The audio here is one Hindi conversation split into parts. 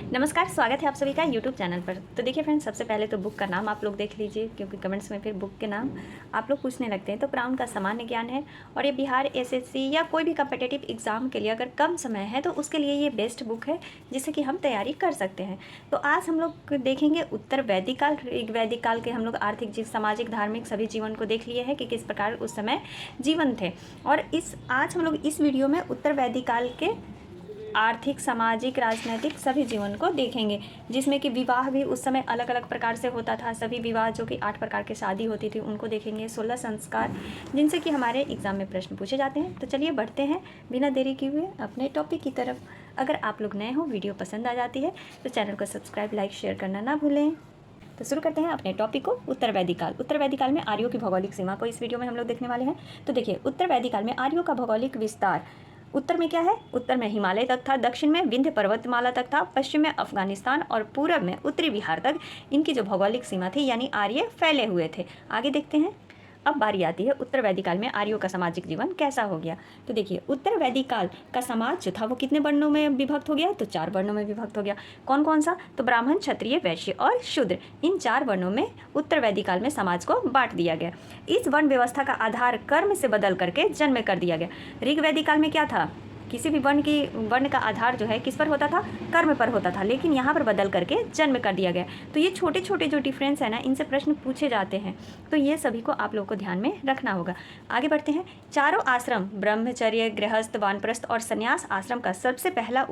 नमस्कार, स्वागत है आप सभी का यूट्यूब चैनल पर। तो देखिए फ्रेंड्स, सबसे पहले तो बुक का नाम आप लोग देख लीजिए, क्योंकि कमेंट्स में फिर बुक के नाम आप लोग पूछने लगते हैं। तो ब्राउन का सामान्य ज्ञान है और ये बिहार एसएससी या कोई भी कम्पिटिटिव एग्जाम के लिए अगर कम समय है तो उसके लिए ये बेस्ट बुक है, जिससे कि हम तैयारी कर सकते हैं। तो आज हम लोग देखेंगे उत्तर वैदिक काल, ऋग वैदिक काल के हम लोग आर्थिक, सामाजिक, धार्मिक सभी जीवन को देख लिए हैं कि किस प्रकार उस समय जीवन थे। और आज हम लोग इस वीडियो में उत्तर वैदिक काल के आर्थिक, सामाजिक, राजनीतिक सभी जीवन को देखेंगे, जिसमें कि विवाह भी उस समय अलग अलग प्रकार से होता था। सभी विवाह जो कि 8 प्रकार की शादी होती थी उनको देखेंगे। 16 संस्कार जिनसे कि हमारे एग्जाम में प्रश्न पूछे जाते हैं। तो चलिए बढ़ते हैं बिना देरी किए हुए अपने टॉपिक की तरफ। अगर आप लोग नए हो, वीडियो पसंद आ जाती है तो चैनल को सब्सक्राइब, लाइक, शेयर करना ना भूलें। तो शुरू करते हैं अपने टॉपिक को। उत्तर वैदिक काल। उत्तर वैदिक काल में आर्यों की भौगोलिक सीमा को इस वीडियो में हम लोग देखने वाले हैं। तो देखिए, उत्तर वैदिक काल में आर्यों का भौगोलिक विस्तार उत्तर में क्या है? उत्तर में हिमालय तक था, दक्षिण में विंध्य पर्वतमाला तक था, पश्चिम में अफगानिस्तान और पूरब में उत्तरी बिहार तक इनकी जो भौगोलिक सीमा थी, यानी आर्य फैले हुए थे। आगे देखते हैं। अब बारी आती है उत्तर वैदिक काल में आर्यों का सामाजिक जीवन कैसा हो गया। तो देखिए, उत्तर वैदिक काल का समाज जो था वो कितने वर्णों में विभक्त हो गया? तो 4 वर्णों में विभक्त हो गया। कौन कौन सा? तो ब्राह्मण, क्षत्रिय, वैश्य और शूद्र, इन 4 वर्णों में उत्तर वैदिक काल में समाज को बांट दिया गया। इस वर्ण व्यवस्था का आधार कर्म से बदल करके जन्म कर दिया गया। ऋग वैदिक काल में क्या था? किसी भी वर्ण का आधार जो है किस पर होता था? कर्म पर होता था, लेकिन यहाँ पर बदल करके जन्म कर दिया गया। तो ये छोटे छोटे जो डिफरेंस है ना, इनसे प्रश्न पूछे जाते हैं, तो ये सभी को आप लोगों को ध्यान में रखना होगा। आगे बढ़ते हैं। चारों आश्रम, ब्रह्मचर्य, गृहस्थ, वानप्रस्थ और संन्यास आश्रम का सबसे पहला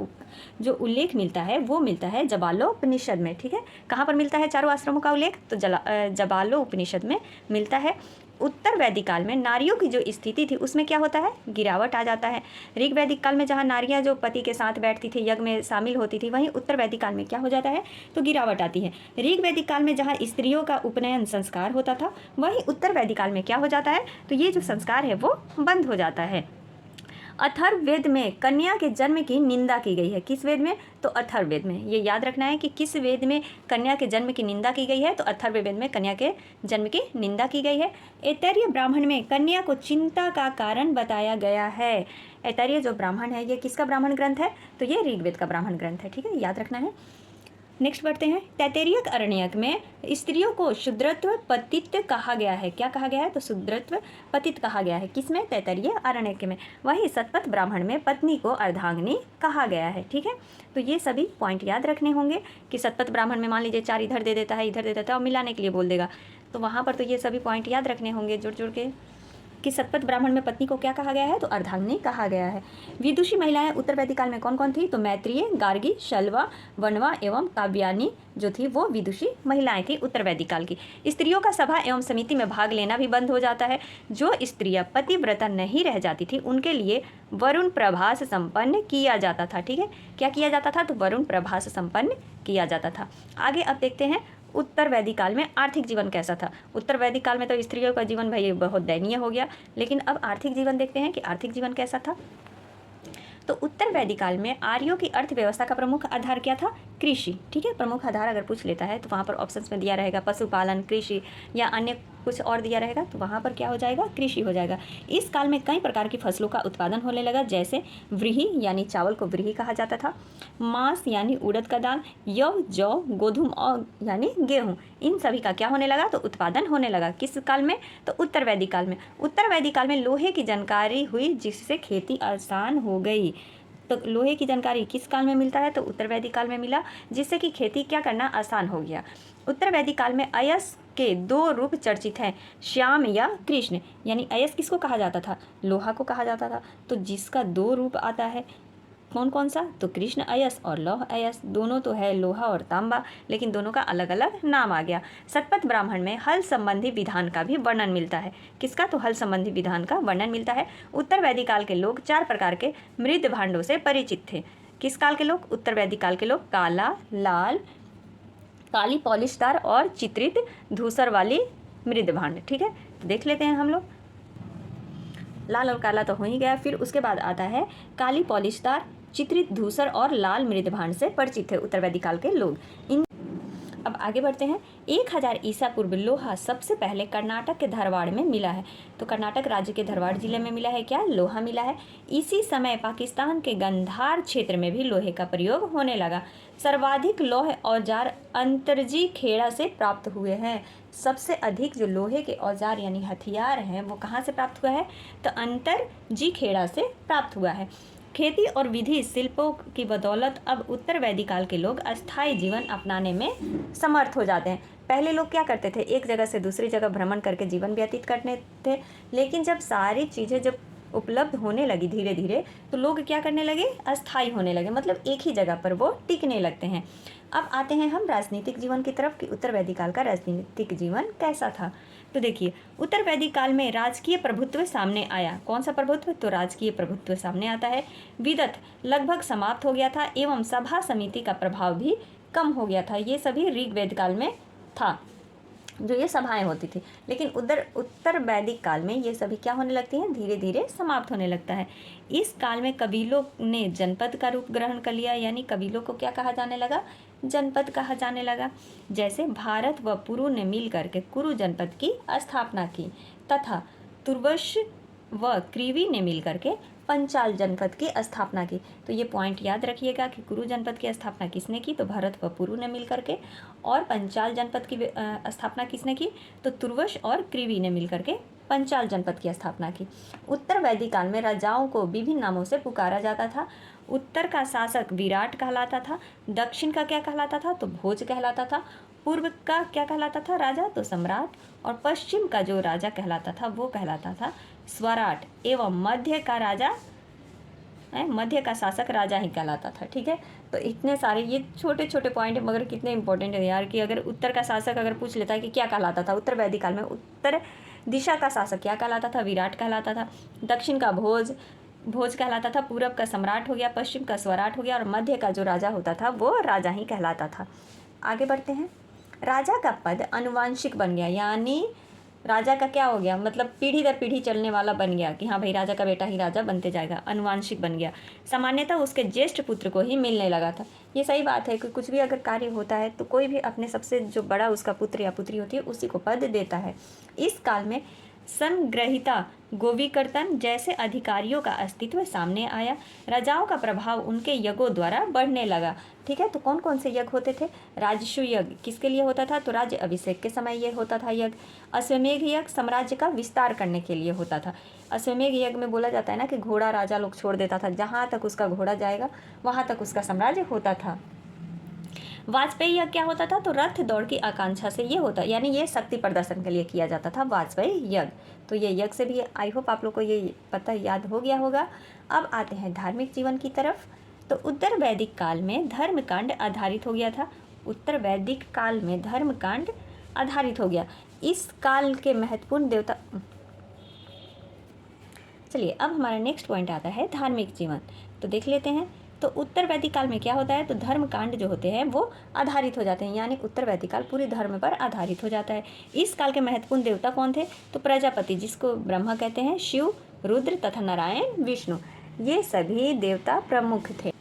जो उल्लेख मिलता है वो मिलता है जबालोपनिषद में। ठीक है, कहाँ पर मिलता है चारों आश्रमों का उल्लेख? तो जबालोपनिषद में मिलता है। उत्तर वैदिक काल में नारियों की जो स्थिति थी उसमें क्या होता है? गिरावट आ जाता है। ऋग वैदिक काल में जहाँ नारियाँ जो पति के साथ बैठती थी, यज्ञ में शामिल होती थी, वहीं उत्तर वैदिक काल में क्या हो जाता है? तो गिरावट आती है। ऋग वैदिक काल में जहाँ स्त्रियों का उपनयन संस्कार होता था, वहीं उत्तर वैदिक काल में क्या हो जाता है? तो ये जो संस्कार है वो बंद हो जाता है। अथर्ववेद में कन्या के जन्म की निंदा की गई है। किस वेद में? तो अथर्ववेद में। ये याद रखना है कि किस वेद में कन्या के जन्म की निंदा की गई है। तो अथर्ववेद में कन्या के जन्म की निंदा की गई है। ऐतरेय ब्राह्मण में कन्या को चिंता का कारण बताया गया है। ऐतरेय जो ब्राह्मण है, ये किसका ब्राह्मण ग्रंथ है? तो ये ऋग्वेद का ब्राह्मण ग्रंथ है। ठीक है, याद रखना है। नेक्स्ट बढ़ते हैं। तैत्तिरीय अरण्यक में स्त्रियों को शूद्रत्व पतित कहा गया है। क्या कहा गया है? तो शूद्रत्व पतित कहा गया है। किसमें? तैत्तिरीय अरण्यक में। वहीं शतपथ ब्राह्मण में पत्नी को अर्धांगिनी कहा गया है। ठीक है, तो ये सभी पॉइंट याद रखने होंगे कि शतपथ ब्राह्मण में मान लीजिए 4 इधर दे देता है, इधर दे देता है और मिलाने के लिए बोल देगा, तो वहाँ पर तो ये सभी पॉइंट याद रखने होंगे जुड़ जुड़ के कि शतपथ ब्राह्मण में पत्नी को क्या कहा गया है? तो अर्धांगिनी कहा गया है। विदुषी महिलाएं उत्तर वैदिक काल में कौन कौन थी? तो मैत्रेय, गार्गी, शल्वा, वनवा एवं काव्यानी जो थी वो विदुषी महिलाएं थी उत्तर वैदिक काल की। स्त्रियों का सभा एवं समिति में भाग लेना भी बंद हो जाता है। जो स्त्रियां पतिव्रता नहीं रह जाती थी उनके लिए वरुण प्रभास संपन्न किया जाता था। ठीक है, क्या किया जाता था? तो वरुण प्रभास संपन्न किया जाता था। आगे अब देखते हैं उत्तर वैदिक काल में आर्थिक जीवन कैसा था। उत्तर वैदिक काल में तो स्त्रियों का जीवन भाई बहुत दयनीय हो गया, लेकिन अब आर्थिक जीवन देखते हैं कि आर्थिक जीवन कैसा था। तो उत्तर वैदिक काल में आर्यों की अर्थव्यवस्था का प्रमुख आधार क्या था? कृषि। ठीक है, प्रमुख आधार अगर पूछ लेता है तो वहाँ पर ऑप्शंस में दिया रहेगा पशुपालन, कृषि या अन्य कुछ और दिया रहेगा, तो वहाँ पर क्या हो जाएगा? कृषि हो जाएगा। इस काल में कई प्रकार की फसलों का उत्पादन होने लगा, जैसे व्रीहि यानी चावल को व्रीहि कहा जाता था, मांस यानी उड़द का दाल, यव, जौ, गोधूम और यानी गेहूँ, इन सभी का क्या होने लगा? तो उत्पादन होने लगा। किस काल में? तो उत्तर वैदिक काल में। उत्तर वैदिक काल में लोहे की जानकारी हुई, जिससे खेती आसान हो गई। तो लोहे की जानकारी किस काल में मिलता है? तो उत्तर वैदिक काल में मिला, जिससे कि खेती क्या करना आसान हो गया। उत्तर वैदिक काल में अयस के 2 रूप चर्चित हैं, श्याम या कृष्ण। यानी अयस किसको कहा जाता था? लोहा को कहा जाता था। तो जिसका 2 रूप आता है, कौन कौन सा? तो कृष्ण अयस और लौह अयस। दोनों तो है लोहा और तांबा, लेकिन दोनों का अलग अलग नाम आ गया। शतपथ ब्राह्मण में हल संबंधी विधान का भी वर्णन मिलता है। किसका? तो हल संबंधी विधान का वर्णन मिलता है। उत्तर वैदिक काल के लोग 4 प्रकार के मृद भांडों से परिचित थे। किस काल के लोग? उत्तर वैदिक काल के लोग काला, लाल, काली पॉलिशदार और चित्रित धूसर वाली मृद भांड। ठीक है, तो देख लेते हैं हम लोग। लाल और काला तो हो ही गया, फिर उसके बाद आता है काली पॉलिशदार, चित्रित धूसर और लाल मृद भांड से परिचित थे उत्तर वैदिक काल के लोग। इन अब आगे बढ़ते हैं। 1000 ईसा पूर्व लोहा सबसे पहले कर्नाटक के धारवाड़ में मिला है। तो कर्नाटक राज्य के धारवाड़ जिले में मिला है क्या, लोहा मिला है। इसी समय पाकिस्तान के गंधार क्षेत्र में भी लोहे का प्रयोग होने लगा। सर्वाधिक लौह औजार अंतरजी खेड़ा से प्राप्त हुए हैं। सबसे अधिक जो लोहे के औजार यानी हथियार हैं वो कहाँ से प्राप्त हुआ है, तो अंतरजी खेड़ा से प्राप्त हुआ है। खेती और विधि शिल्पों की बदौलत अब उत्तर वैदिक काल के लोग अस्थायी जीवन अपनाने में समर्थ हो जाते हैं। पहले लोग क्या करते थे, एक जगह से दूसरी जगह भ्रमण करके जीवन व्यतीत करते थे, लेकिन जब सारी चीज़ें जब उपलब्ध होने लगी धीरे धीरे, तो लोग क्या करने लगे, अस्थायी होने लगे, मतलब एक ही जगह पर वो टिकने लगते हैं। अब आते हैं हम राजनीतिक जीवन की तरफ कि उत्तर वैदिक काल का राजनीतिक जीवन कैसा था। तो देखिए, उत्तर वैदिक काल में राजकीय प्रभुत्व सामने आया। कौन सा प्रभुत्व, तो राजकीय प्रभुत्व सामने आता है। विदत लगभग समाप्त हो गया था एवं सभा समिति का प्रभाव भी कम हो गया था। ये सभी ऋग्वेद काल में था जो ये सभाएं होती थी, लेकिन उत्तर वैदिक काल में ये सभी क्या होने लगती हैं, धीरे धीरे समाप्त होने लगता है। इस काल में कबीलों ने जनपद का रूप ग्रहण कर लिया, यानी कबीलों को क्या कहा जाने लगा, जनपद कहा जाने लगा। जैसे भारत व पुरु ने मिल करके कुरु जनपद की स्थापना की, तथा तुर्वश व क्रीवी ने मिल करके पंचाल जनपद की स्थापना की। तो ये पॉइंट याद रखिएगा कि कुरु जनपद की स्थापना किसने की, तो भरत व पुरु ने मिल करके। और पंचाल जनपद की स्थापना किसने की, तो तुर्वश और क्रीवी ने मिल करके पंचाल जनपद की स्थापना की। उत्तर वैदिक काल में राजाओं को विभिन्न नामों से पुकारा जाता था। उत्तर का शासक विराट कहलाता था, दक्षिण का क्या कहलाता था, तो भोज कहलाता था, पूर्व का क्या कहलाता था, राजा, तो सम्राट, और पश्चिम का जो राजा कहलाता था वो कहलाता था स्वराट, एवं मध्य का राजा मध्य का शासक राजा ही कहलाता था। ठीक है, तो इतने सारे ये छोटे छोटे पॉइंट मगर कितने इंपॉर्टेंट है यार, कि अगर उत्तर का शासक अगर पूछ लेता है कि क्या कहलाता था उत्तर वैदिक काल में, उत्तर दिशा का शासक क्या कहलाता था, विराट कहलाता था, दक्षिण का भोज कहलाता था, पूरब का सम्राट हो गया, पश्चिम का स्वराट हो गया, और मध्य का जो राजा होता था वो राजा ही कहलाता था। आगे बढ़ते हैं। राजा का पद अनुवांशिक बन गया, यानी राजा का क्या हो गया, मतलब पीढ़ी दर पीढ़ी चलने वाला बन गया, कि हाँ भाई राजा का बेटा ही राजा बनते जाएगा, अनुवांशिक बन गया। सामान्यतः उसके ज्येष्ठ पुत्र को ही मिलने लगा था। ये सही बात है कि कुछ भी अगर कार्य होता है तो कोई भी अपने सबसे जो बड़ा उसका पुत्र या पुत्री होती है उसी को पद देता है। इस काल में संग्रहिता गोविकर्तन जैसे अधिकारियों का अस्तित्व सामने आया। राजाओं का प्रभाव उनके यज्ञों द्वारा बढ़ने लगा। ठीक है, तो कौन कौन से यज्ञ होते थे, राजसु यज्ञ किसके लिए होता था, तो राज्य अभिषेक के समय ये होता था यज्ञ। अश्वमेघ यज्ञ साम्राज्य का विस्तार करने के लिए होता था। अश्वमेघ यज्ञ में बोला जाता है ना कि घोड़ा राजा लोग छोड़ देता था, जहाँ तक उसका घोड़ा जाएगा वहाँ तक उसका साम्राज्य होता था। वाजपेयी यज्ञ क्या होता था, तो रथ दौड़ की आकांक्षा से ये होता, यानी ये शक्ति प्रदर्शन के लिए किया जाता था वाजपेयी यज्ञ। तो ये यज्ञ से भी आई होप आप लोग को ये पता याद हो गया होगा। अब आते हैं धार्मिक जीवन की तरफ। तो उत्तर वैदिक काल में धर्मकांड आधारित हो गया था। उत्तर वैदिक काल में धर्मकांड आधारित हो गया। इस काल के महत्वपूर्ण देवता, चलिए अब हमारा नेक्स्ट पॉइंट आता है धार्मिक जीवन। तो देख लेते हैं। तो उत्तर वैदिक काल में क्या होता है, तो धर्मकांड जो होते हैं वो आधारित हो जाते हैं, यानी उत्तर वैदिक काल पूरी धर्म पर आधारित हो जाता है। इस काल के महत्वपूर्ण देवता कौन थे, तो प्रजापति जिसको ब्रह्मा कहते हैं, शिव, रुद्र तथा नारायण, विष्णु, ये सभी देवता प्रमुख थे।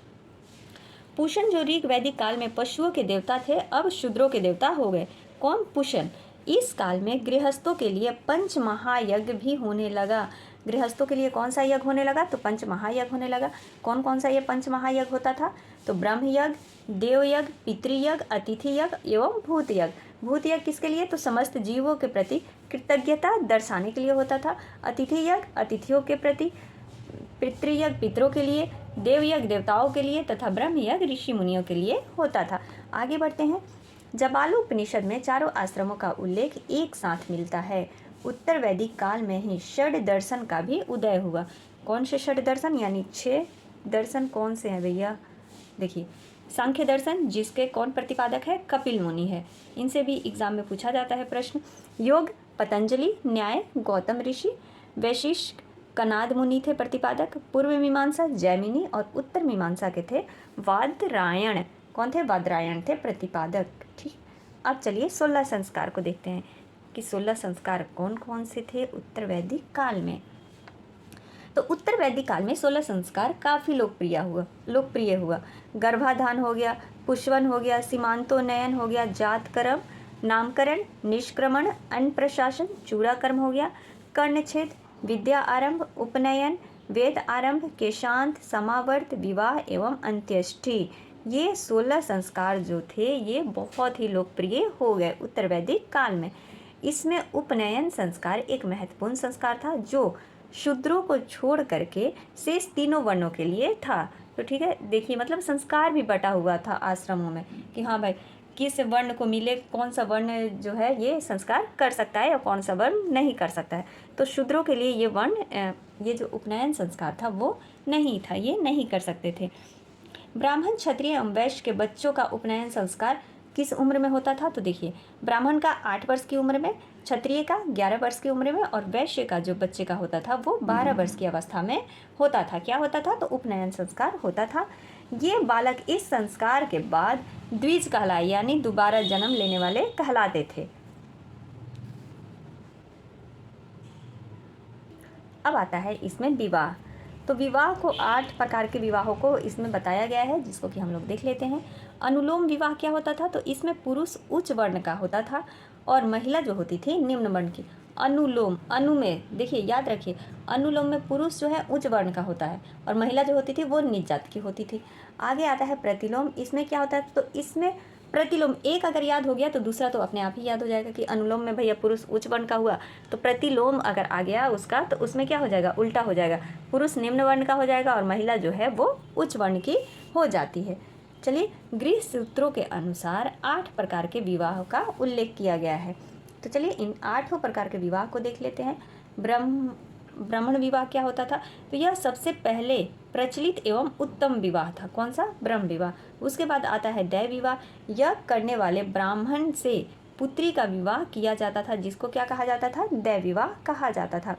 पुषण जो ऋग वैदिक काल में पशुओं के देवता थे अब शूद्रों के देवता हो गए। कौन, पुषण। इस काल में गृहस्थों के लिए पंच महायज्ञ भी होने लगा। गृहस्थों के लिए कौन सा यज्ञ होने लगा, तो पंच महायज्ञ होने लगा। कौन कौन सा ये पंच महायज्ञ होता था, तो ब्रह्म यज्ञ, देव यज्ञ, पितृयज्ञ, अतिथि यज्ञ एवं भूत यज्ञ। भूत यज्ञ किसके लिए, तो समस्त जीवों के प्रति कृतज्ञता दर्शाने के लिए होता था। अतिथि यज्ञ अतिथियों के प्रति, पितृयज्ञ पितरों के लिए, देवयज्ञ देवताओं के लिए, तथा ब्रह्म यज्ञ ऋषि मुनियों के लिए होता था। आगे बढ़ते हैं। जबालोपनिषद में चारों आश्रमों का उल्लेख एक साथ मिलता है। उत्तर वैदिक काल में ही षड दर्शन का भी उदय हुआ। कौन से षड दर्शन, यानी 6 दर्शन कौन से हैं भैया, देखिए सांख्य दर्शन जिसके कौन प्रतिपादक है, कपिल मुनि है। इनसे भी एग्जाम में पूछा जाता है प्रश्न। योग पतंजलि, न्याय गौतम ऋषि, वैशिष्ट कनाद मुनि थे प्रतिपादक, पूर्व मीमांसा जैमिनी, और उत्तर मीमांसा के थे वादरायण। कौन थे, वादरायण थे प्रतिपादक। ठीक, अब चलिए 16 संस्कार को देखते हैं कि 16 संस्कार कौन कौन से थे उत्तर वैदिक काल में। तो उत्तर वैदिक काल में 16 संस्कार काफ़ी लोकप्रिय हुआ। गर्भाधान हो गया, पुष्पन हो गया, सीमांतोन्नयन हो गया, जातकर्म, नामकरण, निष्क्रमण, अन्नप्रशासन, चूड़ाकर्म हो गया, कर्णछेद, विद्या आरंभ, उपनयन, वेद आरंभ, केशांत, समावर्त, विवाह एवं अंत्येष्टि। ये 16 संस्कार जो थे ये बहुत ही लोकप्रिय हो गए उत्तर वैदिक काल में। इसमें उपनयन संस्कार एक महत्वपूर्ण संस्कार था जो शूद्रों को छोड़ करके शेष तीनों वर्णों के लिए था। तो ठीक है, देखिए मतलब संस्कार भी बटा हुआ था आश्रमों में कि हाँ भाई किस वर्ण को मिले, कौन सा वर्ण जो है ये संस्कार कर सकता है और कौन सा वर्ण नहीं कर सकता है। तो शूद्रों के लिए ये वर्ण ये जो उपनयन संस्कार था वो नहीं था, ये नहीं कर सकते थे। ब्राह्मण, क्षत्रिय एवं वैश्य के बच्चों का उपनयन संस्कार किस उम्र में होता था? तो देखिए ब्राह्मण का 8 वर्ष की उम्र में, क्षत्रिय का 11 वर्ष की उम्र में और वैश्य का जो बच्चे का होता था वो 12 वर्ष की अवस्था में होता था। क्या होता था? तो उपनयन संस्कार होता था। ये बालक इस संस्कार के बाद द्विज कहलाए यानी दोबारा जन्म लेने वाले कहलाते थे। अब आता है इसमें विवाह। तो विवाह को 8 प्रकार के विवाहों को इसमें बताया गया है जिसको कि हम लोग देख लेते हैं। अनुलोम विवाह क्या होता था? तो इसमें पुरुष उच्च वर्ण का होता था और महिला जो होती थी निम्न वर्ण की। अनुलोम, अनु में देखिए याद रखिए, अनुलोम में पुरुष जो है उच्च वर्ण का होता है और महिला जो होती थी वो नीच जाति की होती थी। आगे आता है प्रतिलोम। इसमें क्या होता है? तो इसमें प्रतिलोम एक अगर याद हो गया तो दूसरा तो अपने आप ही याद हो जाएगा कि अनुलोम में भैया पुरुष उच्च वर्ण का हुआ, तो प्रतिलोम अगर आ गया उसका तो उसमें क्या हो जाएगा? उल्टा हो जाएगा, पुरुष निम्न वर्ण का हो जाएगा और महिला जो है वो उच्च वर्ण की हो जाती है। चलिए, गृह सूत्रों के अनुसार 8 प्रकार के विवाह का उल्लेख किया गया है। तो चलिए इन 8 प्रकार के विवाह को देख लेते हैं। ब्राह्मण विवाह क्या होता था? तो यह सबसे पहले प्रचलित एवं उत्तम विवाह था। कौन सा? ब्रह्म विवाह। उसके बाद आता है दैव विवाह। यह करने वाले ब्राह्मण से पुत्री का विवाह किया जाता था जिसको क्या कहा जाता था? दैव विवाह कहा जाता था।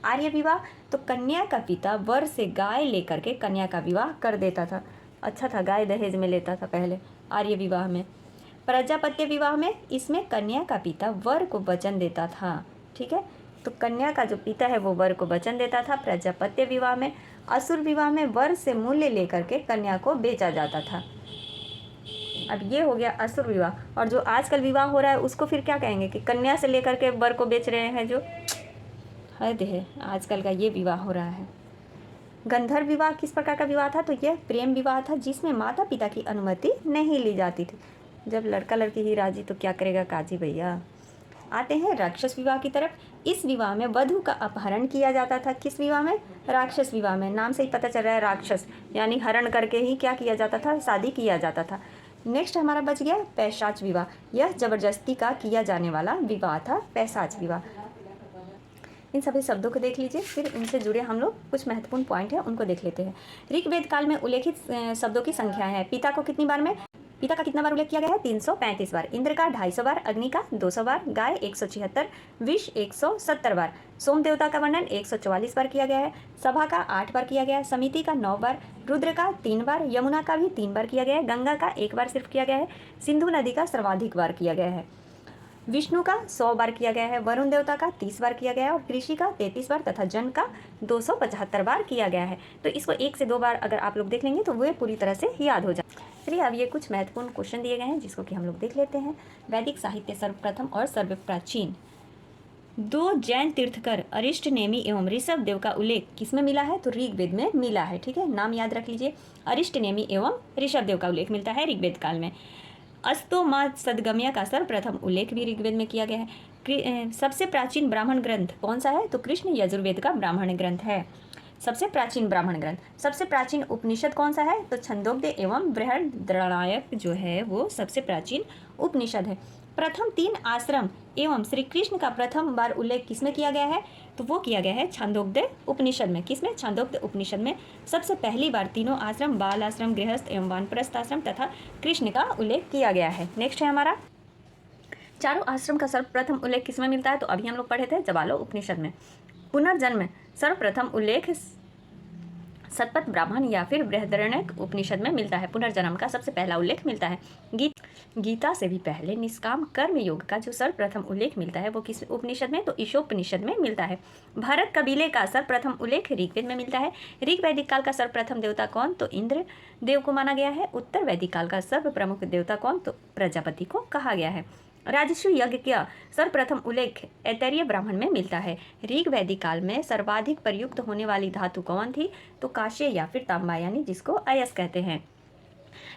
आर्य विवाह, तो कन्या का पिता वर से गाय लेकर के कन्या का विवाह कर देता था। अच्छा था, गाय दहेज में लेता था पहले आर्य विवाह में। प्रजापत्य विवाह में इसमें कन्या का पिता वर को वचन देता था। ठीक है, तो कन्या का जो पिता है वो वर को वचन देता था प्रजापत्य विवाह में। असुर विवाह में वर से मूल्य लेकर के कन्या को बेचा जाता था। अब ये हो गया असुर विवाह। और जो आजकल विवाह हो रहा है उसको फिर क्या कहेंगे कि कन्या से लेकर के वर को बेच रहे हैं, जो हद है आजकल का ये विवाह हो रहा है। गंधर्व विवाह किस प्रकार का विवाह था? तो यह प्रेम विवाह था जिसमें माता पिता की अनुमति नहीं ली जाती थी। जब लड़का लड़की ही राजी तो क्या करेगा काजी भैया। आते हैं राक्षस विवाह की तरफ। इस विवाह में वधू का अपहरण किया जाता था। किस विवाह में? राक्षस विवाह में। नाम से ही पता चल रहा है राक्षस, यानी हरण करके ही क्या किया जाता था? शादी किया जाता था। नेक्स्ट हमारा बच गया पैशाच विवाह। यह जबरदस्ती का किया जाने वाला विवाह था, पैशाच विवाह। इन सभी शब्दों को देख लीजिए, फिर इनसे जुड़े हम लोग कुछ महत्वपूर्ण पॉइंट हैं उनको देख लेते हैं। ऋग्वेद काल में उल्लेखित शब्दों की संख्या है। पिता को कितनी बार में पिता का कितना बार उल्लेख किया गया है? 335 बार। इंद्र का 250 बार, अग्नि का 200 बार, गाय 176, विष 170 बार, सोम देवता का वर्णन 144 बार किया गया है, सभा का 8 बार किया गया है, समिति का 9 बार, रुद्र का 3 बार, यमुना का भी 3 बार किया गया है, गंगा का 1 बार सिर्फ किया गया है, सिंधु नदी का सर्वाधिक बार किया गया है, विष्णु का 100 बार किया गया है, वरुण देवता का 30 बार किया गया है और कृषि का 33 बार तथा जन का 275 बार किया गया है। तो इसको 1 से 2 बार अगर आप लोग देख लेंगे तो वो पूरी तरह से याद हो जाए। चलिए अब ये कुछ महत्वपूर्ण क्वेश्चन दिए गए हैं जिसको कि हम लोग देख लेते हैं। वैदिक साहित्य सर्वप्रथम और सर्वप्राचीन। 2 जैन तीर्थकर अरिष्ट नेमि एवं ऋषभ देव का उल्लेख किसमें मिला है? तो ऋग्वेद में मिला है। ठीक है, नाम याद रख लीजिए, अरिष्ट नेमि एवं ऋषभ देव का उल्लेख मिलता है ऋग्वेद काल में। अस्तो मा सदगम्य का सर्वप्रथम उल्लेख भी ऋग्वेद में किया गया है। सबसे प्राचीन ब्राह्मण ग्रंथ कौन सा है? तो कृष्ण यजुर्वेद का ब्राह्मण ग्रंथ है सबसे प्राचीन ब्राह्मण ग्रंथ। सबसे प्राचीन उपनिषद कौन सा है? तो छंदोग्य एवं बृहद्रणायक जो है वो सबसे प्राचीन उपनिषद है। प्रथम 3 आश्रम एवं श्री कृष्ण का प्रथम बार उल्लेख किसमें किया गया है? तो वो किया गया है छांदोग्य उपनिषद में। किसमें? छांदोग्य उपनिषद में सबसे पहली बार तीनों आश्रम, बाल आश्रम, गृहस्थ एवं वानप्रस्थ आश्रम तथा कृष्ण का उल्लेख किया गया है। नेक्स्ट है हमारा चारों आश्रम का सर्वप्रथम उल्लेख किसमें मिलता है? तो अभी हम लोग पढ़े थे जवालो उपनिषद में। पुनर्जन्म सर्वप्रथम उल्लेख शतपथ ब्राह्मण या फिर बृहदारण्यक उपनिषद में मिलता है। पुनर्जन्म का सबसे पहला उल्लेख मिलता है। गीता से भी पहले निष्काम कर्म योग का जो सर्वप्रथम उल्लेख मिलता है वो किस उपनिषद में, तो ईशोपनिषद में मिलता है। भारत कबीले का सर्वप्रथम उल्लेख ऋग्वेद में मिलता है। ऋग वैदिक काल का सर्वप्रथम देवता कौन, तो इंद्र देव को माना गया है। उत्तर वैदिक काल का सर्व प्रमुख देवता कौन, तो प्रजापति को कहा गया है। राजस्व यज्ञ का सर्वप्रथम उल्लेख ऐतरेय ब्राह्मण में मिलता है। ऋग वैदिक काल में सर्वाधिक प्रयुक्त होने वाली धातु कौन थी, तो कांस्य या फिर तांबा, यानी जिसको अयस्क कहते हैं।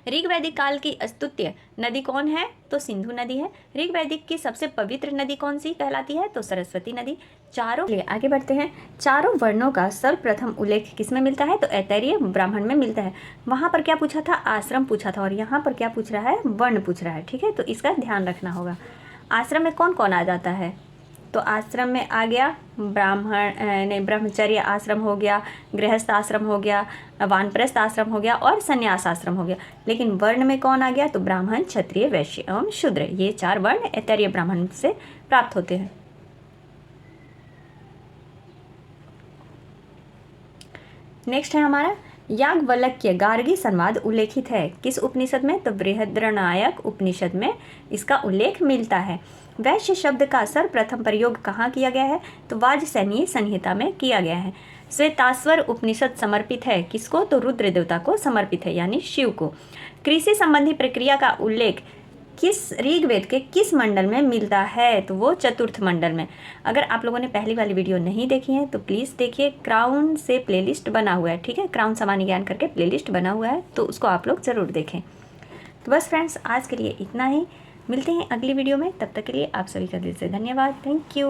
ऋग वैदिक काल की स्तुत्य नदी कौन है, तो सिंधु नदी है। ऋग वैदिक की सबसे पवित्र नदी कौन सी कहलाती है, तो सरस्वती नदी। आगे बढ़ते हैं। चारों वर्णों का सर्वप्रथम उल्लेख किस में मिलता है, तो ऐतरेय ब्राह्मण में मिलता है। वहाँ पर क्या पूछा था, आश्रम पूछा था, और यहाँ पर क्या पूछ रहा है, वर्ण पूछ रहा है। ठीक है, तो इसका ध्यान रखना होगा। आश्रम में कौन कौन आ जाता है, तो आश्रम में आ गया ब्रह्मचर्य आश्रम हो गया, गृहस्थ आश्रम हो गया, वानप्रस्थ आश्रम हो गया और संन्यास आश्रम हो गया। लेकिन वर्ण में कौन आ गया, तो ब्राह्मण, क्षत्रिय, वैश्य एवं शूद्र, ये 4 वर्ण ऐतरेय ब्राह्मण से प्राप्त होते हैं। नेक्स्ट है हमारा याज्ञवल्क्य गार्गी संवाद उल्लेखित है किस उपनिषद में, तो बृहद्रणायक उपनिषद में इसका उल्लेख मिलता है। वैश्य शब्द का सर्वप्रथम प्रयोग कहाँ किया गया है, तो वाजसनेयी संहिता में किया गया है। श्वेताश्वर उपनिषद समर्पित है किसको, तो रुद्र देवता को समर्पित है, यानी शिव को। कृषि संबंधी प्रक्रिया का उल्लेख किस ऋग्वेद के किस मंडल में मिलता है, तो वो चतुर्थ मंडल में। अगर आप लोगों ने पहली वाली वीडियो नहीं देखी है तो प्लीज़ देखिए, क्राउन से प्लेलिस्ट बना हुआ है। ठीक है, क्राउन सामान्य ज्ञान करके प्लेलिस्ट बना हुआ है, तो उसको आप लोग ज़रूर देखें। तो बस फ्रेंड्स, आज के लिए इतना ही। मिलते हैं अगली वीडियो में, तब तक के लिए आप सभी का दिल से धन्यवाद। Thank you.